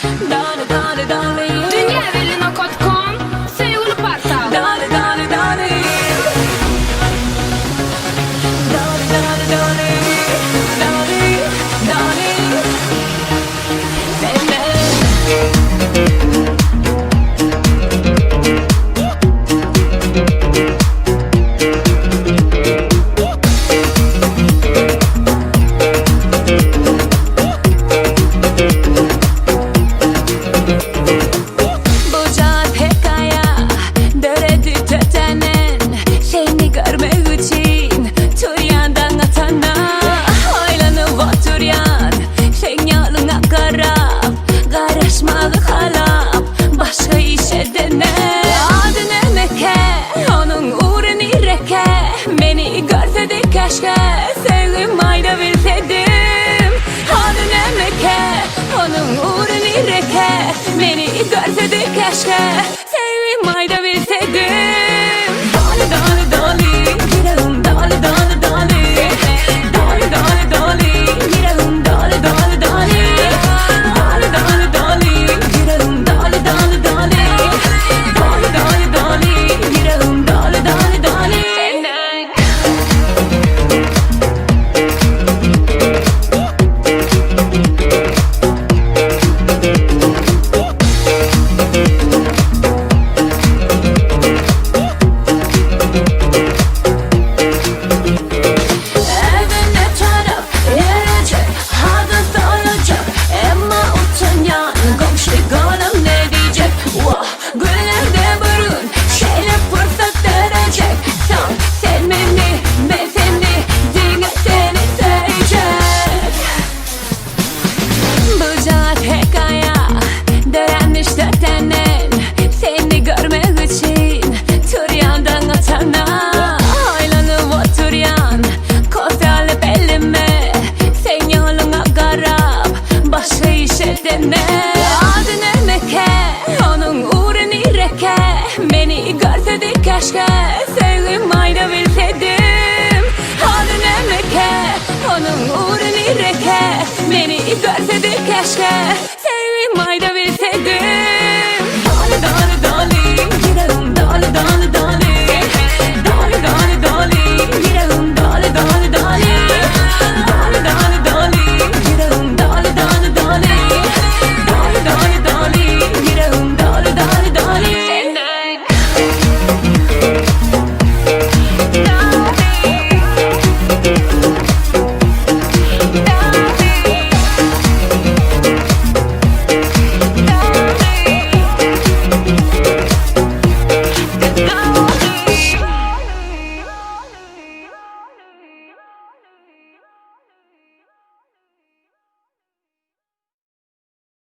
Dale, dale, dale. Dünyavelino.com sevgili portal. Dale, dale, dale. Dale, dale, dale. Dale, dale. Başka işe dene. Adını meke, onun uğrunu reke. Beni görseydi keşke, sevgim ayda bilseydim. Adını meke, onun uğrunu reke. Beni görseydi keşke, sevgim ayda bilseydim. Dale, dale, dale, yüreğim dale, dale, dale. Dale, dale, dale, yüreğim dale, dale, dale. Dale, dale, dale, yüreğim dale, dale, dale. Dale, dale, dale, yüreğim dale, dale, dale. Evine taraf gelecek, adı soracak. Ama utanyan komşu hanım ne diyecek? Vah, günlerde burun şeyle fırsat verecek. Sen beni, ben seni, diye seni sevecek. Bu cahat hikaye, dayanmış dörtenen. Seni görmek için tur yandan atana. Aylanıp oturuyan kozalı bellime. Sen yoluna garap, başka işe dene. Adını meke, onun uğrunu reke. Beni görseydi keşke, sevgim ayda bilseydim. Adını meke, onun uğrunu reke. Beni görseydi keşke, sevgim ayda